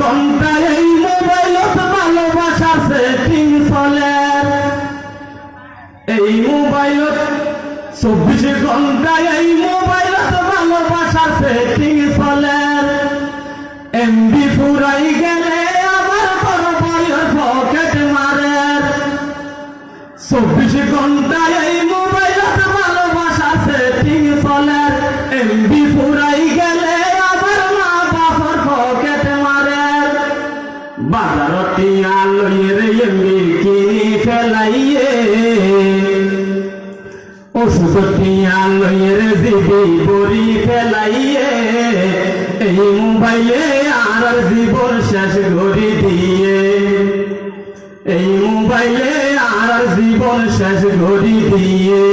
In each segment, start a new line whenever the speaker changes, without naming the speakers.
ঘন্টা এই মোবাইলত ভালোবাসার সেটিং চলে এই মোবাইলত 24 ঘন্টা এই মোবাইলত ভালোবাসার সেটিং চলে এমবি ফুরাই গেলে আবার বড় বড় পকেট মারে 24 ঘন্টা এই মোবাইলত ভালোবাসার সেটিং চলে এমবি ফুরাই গেলে আবার মা বাবার পকেট মারে বাজারত টিয়া লইয়ে এমবি কিনি ফেলাইয়ে ওষুধ টিয়া লইয়ে জিবি বড়ি ফেলাইয়ে এই মোবাইলে আর জীবন শেষ ঘড়ি দিয়ে এই মোবাইলে আর জীবন শেষ ঘড়ি দিয়ে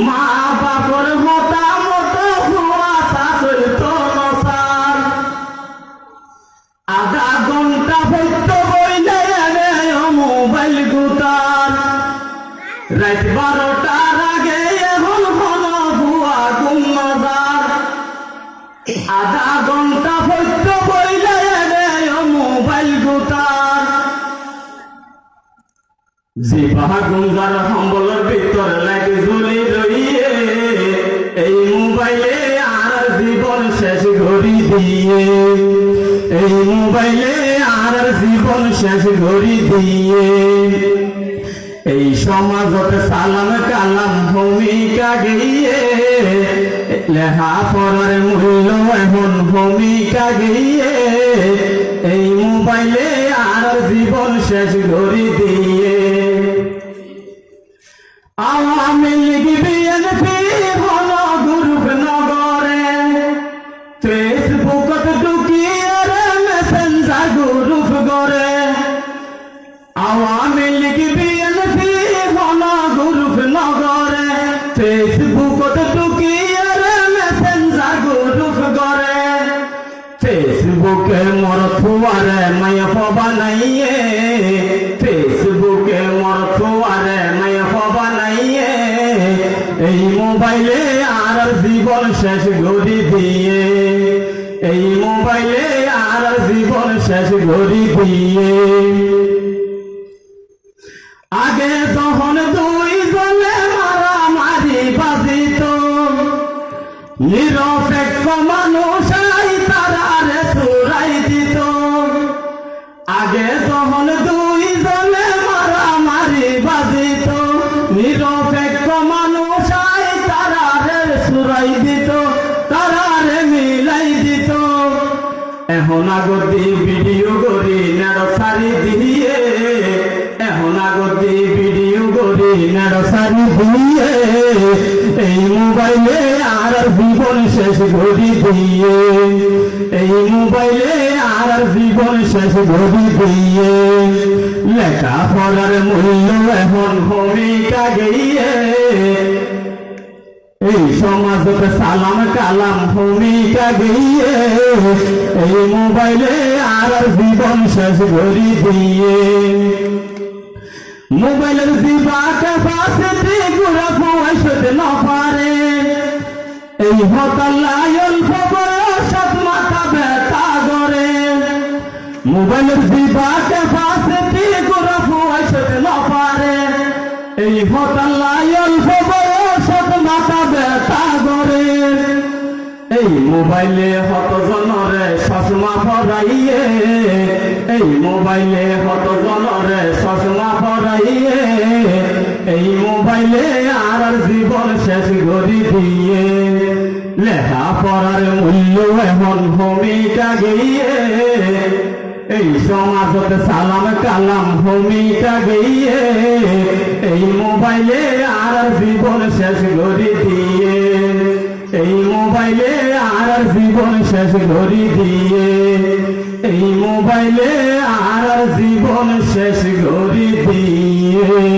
মা বাবার মতামত কুয়াশা চলত নসার আধা ঘন্টা বৈত বইলে মোবাইল গুতার রাত 12টার আগে এখন ঘন ভুয়া গুম নজার আধা ঘন্টা বৈত বইলে মোবাইল গুতার জিবাহা গুঞ্জার সম্বলের ভিতর লাগে ঝুলি রইয়ে এই মোবাইলে আর জীবন শেষ ঘড়ি দিয়ে এই মোবাইলে আর জীবন শেষ ঘড়ি দিয়ে এই সমাজতে সালাম কালাম ভূমিকা গিয়ে লেখা পড়ার মূল্য এখন ভূমিকা গিয়ে এই মোবাইলে আর জীবন শেষ ঘড়ি দিয়ে আওয়ামী লীগ বিএনপি ঘন গ্রুপ নগরে ফেসবুকত ঢুকিয়ে মেসেঞ্জার গ্রুপ গড়ে আওয়ামী লীগ বিএনপি ঘন গ্রুপ নগরে ফেসবুকত ঢুকিয়ে মেসেঞ্জার গ্রুপ গড়ে ফেসবুকে মোর থুয়ারে মাইফ বানাইয়ে ফেসবুকে মোর থুয়ারে মাইফ বানাইয়ে এই মোবাইলে আর জীবন শেষ ঘড়ি দিয়ে এই মোবাইলে আর জীবন শেষ ঘড়ি দিয়ে আগে যখন দুইজনে মারামারি বাজিত নিরপেক্ষ মানুষ তারারে চুরাই দিত আগে যখন দুইজনে মারামারি বাজিত নিরপেক্ষ মানুষ তারারে চুরাই দিত তারারে মিলাই দিত এখন আগতি ভিডিও করি নেড় সারি দিয়ে এখন আগতি ভিডিও করি নেড় সারি দিয়ে এই মোবাইলে আর জীবন শেষ ঘড়ি দিয়ে এই মোবাইলে আর জীবন শেষ ঘড়ি দিয়ে লেখা পড়ার মূল্য এখন ভূমিকা গিয়ে এই সমাজতে সালাম কালাম ভূমিকা গিয়ে এই মোবাইলে আর জীবন শেষ ঘড়ি দিয়ে মোবাইলের দিবা ক্যাপাসিটি গুড়া পয়সাতে না পারে এই হতালায়ন খবর সব মাথা ব্যথা করে মোবাইলের দিবা ক্যাপাসিটি গুড়া পয়সাতে না পারে এই হতালায়ন খবর সব মাথা ব্যথা করে এই মোবাইলে হতজনরে চশমা পরাইয়ে এই মোবাইলে হতজনরে চশমা পরাইয়ে এই মোবাইলে আর জীবন শেষ ঘড়ি দিয়ে লেখা পড়ার মূল্য এখন ভূমিকা গিয়ে এই সমাজতে সালাম কালাম ভূমিকা গিয়ে এই মোবাইলে আর জীবন শেষ ঘড়ি দিয়ে এই মোবাইলে আর জীবন শেষ ঘড়ি দিয়ে এই মোবাইলে আর জীবন শেষ ঘড়ি দিয়ে